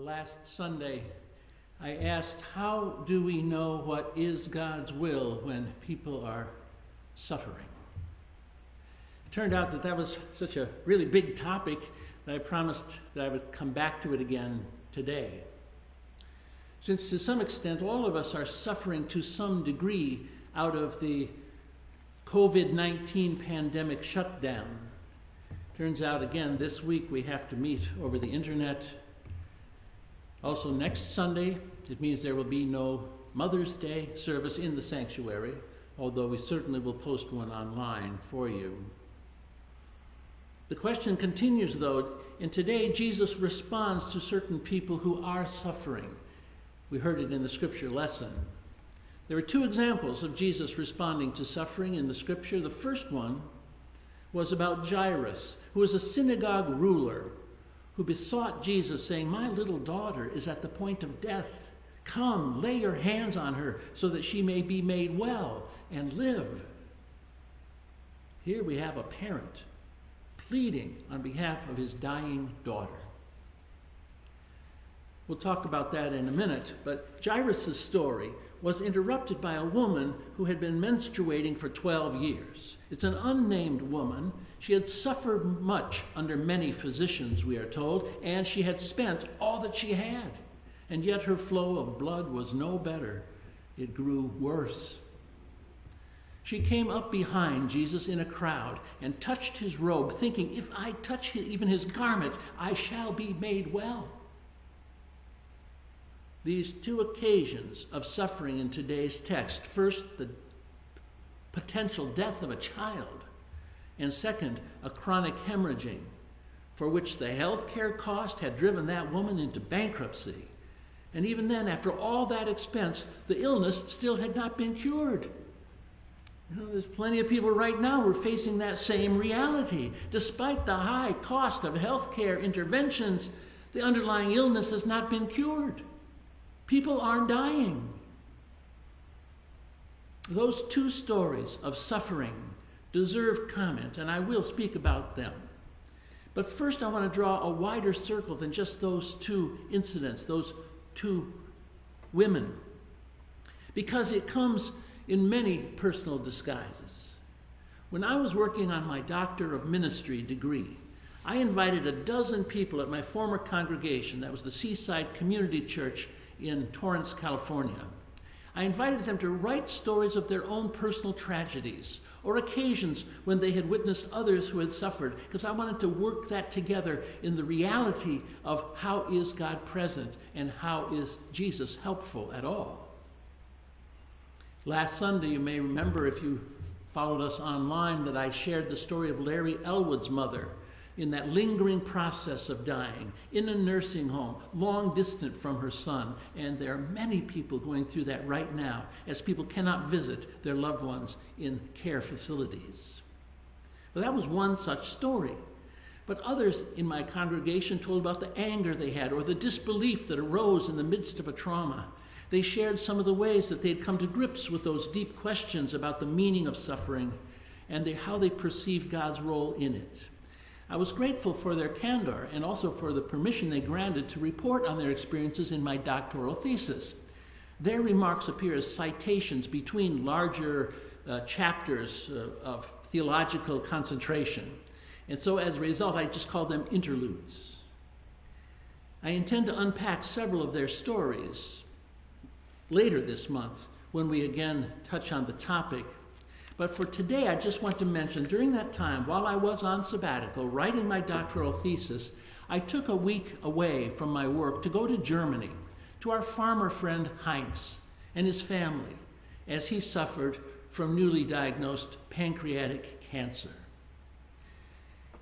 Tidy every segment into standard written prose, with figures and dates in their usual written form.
Last Sunday, I asked, how do we know what is God's will when people are suffering? It turned out that was such a really big topic that I promised that I would come back to it again today. Since to some extent all of us are suffering to some degree out of the COVID-19 pandemic shutdown. Turns out again this week we have to meet over the internet. Also next Sunday, it means there will be no Mother's Day service in the sanctuary, although we certainly will post one online for you. The question continues though, and today Jesus responds to certain people who are suffering. We heard it in the scripture lesson. There are two examples of Jesus responding to suffering in the scripture. The first one was about Jairus, who was a synagogue ruler, who besought Jesus, saying, "My little daughter is at the point of death. Come, lay your hands on her so that she may be made well and live." Here we have a parent pleading on behalf of his dying daughter. We'll talk about that in a minute, but Jairus' story was interrupted by a woman who had been menstruating for 12 years. It's an unnamed woman. She had suffered much under many physicians, we are told, and she had spent all that she had. And yet her flow of blood was no better. It grew worse. She came up behind Jesus in a crowd and touched his robe, thinking, if I touch even his garment, I shall be made well. These two occasions of suffering in today's text, first, the potential death of a child, and second, a chronic hemorrhaging, for which the health care cost had driven that woman into bankruptcy. And even then, after all that expense, the illness still had not been cured. You know, there's plenty of people right now who are facing that same reality. Despite the high cost of health care interventions, the underlying illness has not been cured. People are dying. Those two stories of suffering deserve comment, and I will speak about them. But first I want to draw a wider circle than just those two incidents, those two women, because it comes in many personal disguises. When I was working on my Doctor of Ministry degree, I invited a dozen people at my former congregation, that was the Seaside Community Church in Torrance, California. I invited them to write stories of their own personal tragedies or occasions when they had witnessed others who had suffered, because I wanted to work that together in the reality of how is God present and how is Jesus helpful at all. Last Sunday, you may remember if you followed us online that I shared the story of Larry Elwood's mother in that lingering process of dying in a nursing home, long distant from her son. And there are many people going through that right now as people cannot visit their loved ones in care facilities. Well, that was one such story. But others in my congregation told about the anger they had or the disbelief that arose in the midst of a trauma. They shared some of the ways that they had come to grips with those deep questions about the meaning of suffering and how they perceived God's role in it. I was grateful for their candor and also for the permission they granted to report on their experiences in my doctoral thesis. Their remarks appear as citations between larger chapters of theological concentration. And so as a result, I just call them interludes. I intend to unpack several of their stories later this month when we again touch on the topic. But for today, I just want to mention, during that time, while I was on sabbatical, writing my doctoral thesis, I took a week away from my work to go to Germany, to our farmer friend Heinz and his family, as he suffered from newly diagnosed pancreatic cancer.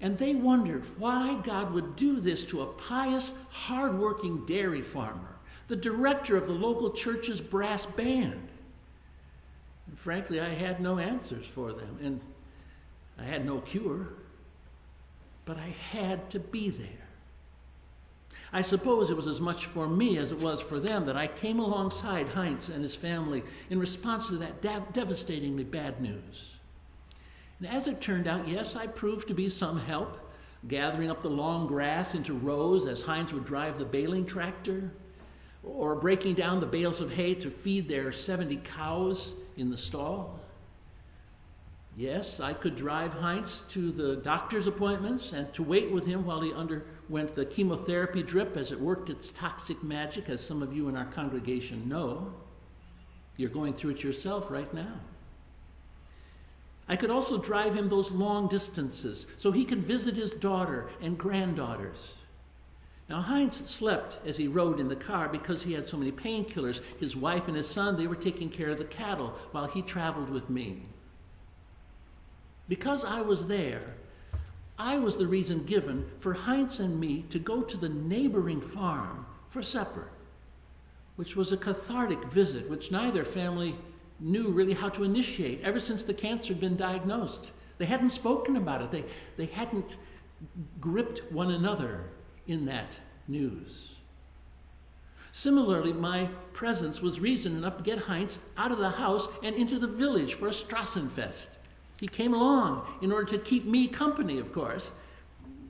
And they wondered why God would do this to a pious, hardworking dairy farmer, the director of the local church's brass band. And frankly, I had no answers for them, and I had no cure, but I had to be there. I suppose it was as much for me as it was for them that I came alongside Heinz and his family in response to that devastatingly bad news. And as it turned out, yes, I proved to be some help. gathering up the long grass into rows as Heinz would drive the baling tractor, or breaking down the bales of hay to feed their 70 cows in the stall. Yes, I could drive Heinz to the doctor's appointments and to wait with him while he underwent the chemotherapy drip as it worked its toxic magic, as some of you in our congregation know. You're going through it yourself right now. I could also drive him those long distances so he could visit his daughter and granddaughters. Now, Heinz slept as he rode in the car because he had so many painkillers. His wife and his son, they were taking care of the cattle while he traveled with me. Because I was there, I was the reason given for Heinz and me to go to the neighboring farm for supper, which was a cathartic visit which neither family knew really how to initiate ever since the cancer had been diagnosed. They hadn't spoken about it. They hadn't gripped one another in that news. Similarly, my presence was reason enough to get Heinz out of the house and into the village for a Strassenfest. He came along in order to keep me company, of course,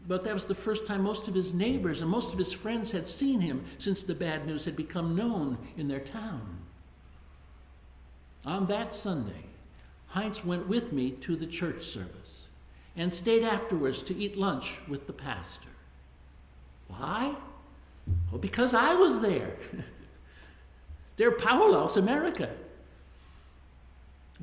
but that was the first time most of his neighbors and most of his friends had seen him since the bad news had become known in their town. On that Sunday, Heinz went with me to the church service and stayed afterwards to eat lunch with the pastor. Why? Well, because I was there. Der Paulus, America.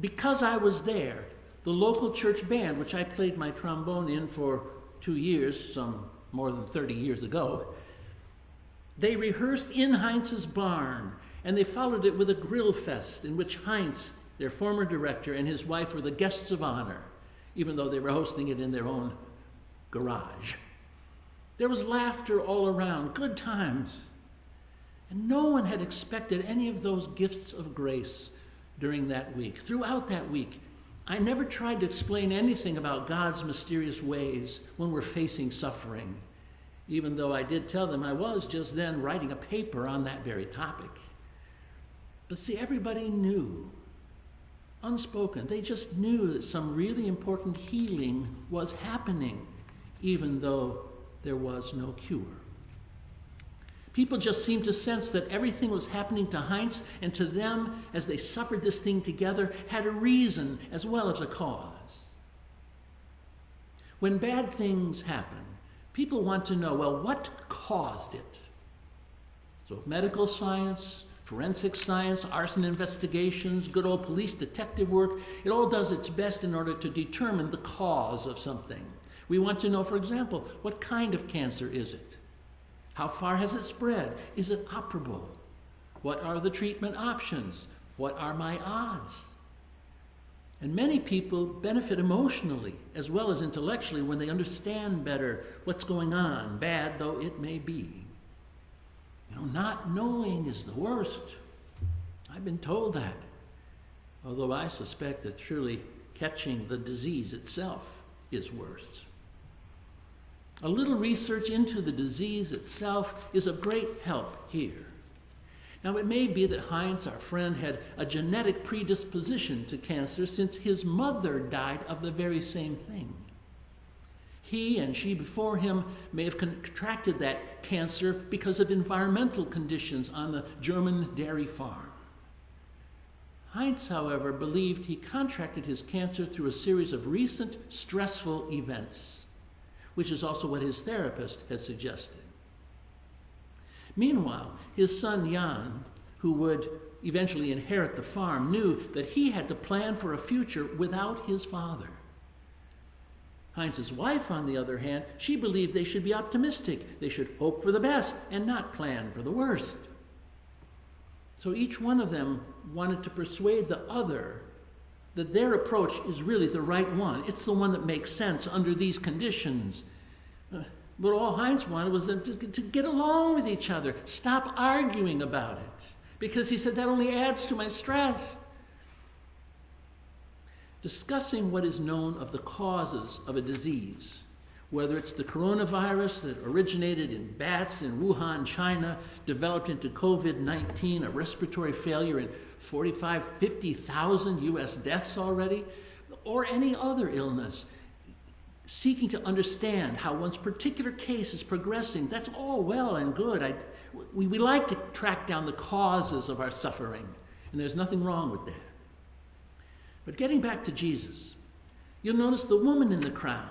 Because I was there, the local church band, which I played my trombone in for 2 years, some more than 30 years ago, they rehearsed in Heinz's barn, and they followed it with a grill fest in which Heinz, their former director, and his wife were the guests of honor, even though they were hosting it in their own garage. There was laughter all around, good times. And no one had expected any of those gifts of grace during that week. Throughout that week, I never tried to explain anything about God's mysterious ways when we're facing suffering, even though I did tell them I was just then writing a paper on that very topic. But see, everybody knew, unspoken. They just knew that some really important healing was happening, even though there was no cure. People just seemed to sense that everything was happening to Heinz and to them as they suffered this thing together had a reason as well as a cause. When bad things happen, people want to know, well, what caused it? So medical science, forensic science, arson investigations, good old police detective work, it all does its best in order to determine the cause of something. We want to know, for example, what kind of cancer is it? How far has it spread? Is it operable? What are the treatment options? What are my odds? And many people benefit emotionally as well as intellectually when they understand better what's going on, bad though it may be. You know, not knowing is the worst. I've been told that. Although I suspect that surely catching the disease itself is worse. A little research into the disease itself is of great help here. Now, it may be that Heinz, our friend, had a genetic predisposition to cancer since his mother died of the very same thing. He and she before him may have contracted that cancer because of environmental conditions on the German dairy farm. Heinz, however, believed he contracted his cancer through a series of recent stressful events, which is also what his therapist had suggested. Meanwhile, his son Jan, who would eventually inherit the farm, knew that he had to plan for a future without his father. Heinz's wife, on the other hand, she believed they should be optimistic. They should hope for the best and not plan for the worst. So each one of them wanted to persuade the other that their approach is really the right one. It's the one that makes sense under these conditions. But all Heinz wanted was them to get along with each other, stop arguing about it, because he said that only adds to my stress. Discussing what is known of the causes of a disease, whether it's the coronavirus that originated in bats in Wuhan, China, developed into COVID-19, a respiratory failure and 50,000 U.S. deaths already, or any other illness. seeking to understand how one's particular case is progressing, that's all well and good. We like to track down the causes of our suffering, and there's nothing wrong with that. But getting back to Jesus, you'll notice the woman in the crowd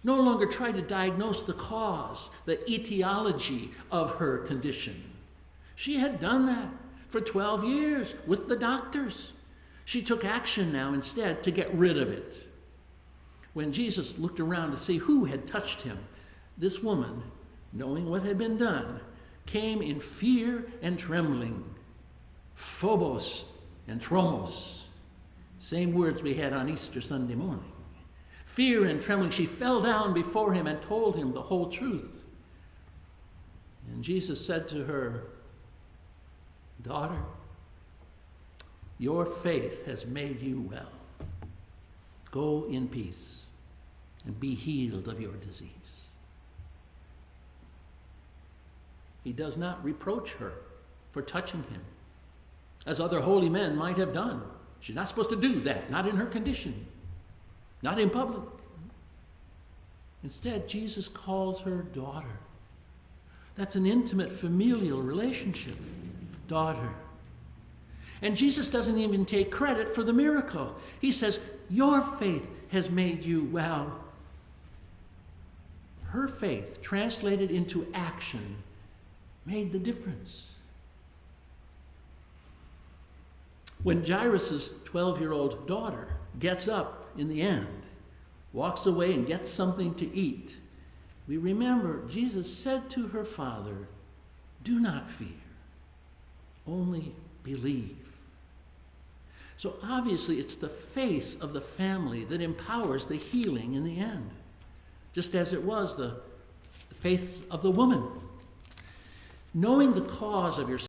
no longer tried to diagnose the cause, the etiology of her condition. She had done that for 12 years with the doctors. She took action now instead to get rid of it. When Jesus looked around to see who had touched him, this woman, knowing what had been done, came in fear and trembling. Phobos and tromos. Same words we had on Easter Sunday morning. Fear and trembling, she fell down before him and told him the whole truth. And Jesus said to her, "Daughter, your faith has made you well. Go in peace and be healed of your disease." He does not reproach her for touching him, as other holy men might have done. She's not supposed to do that, not in her condition, not in public. Instead, Jesus calls her daughter. That's an intimate familial relationship. Daughter. And Jesus doesn't even take credit for the miracle. He says, "Your faith has made you well." Her faith, translated into action, made the difference. When Jairus' 12-year-old daughter gets up in the end, walks away and gets something to eat, we remember Jesus said to her father, "Do not fear, only believe." So obviously it's the faith of the family that empowers the healing in the end, just as it was the faith of the woman. Knowing the cause of your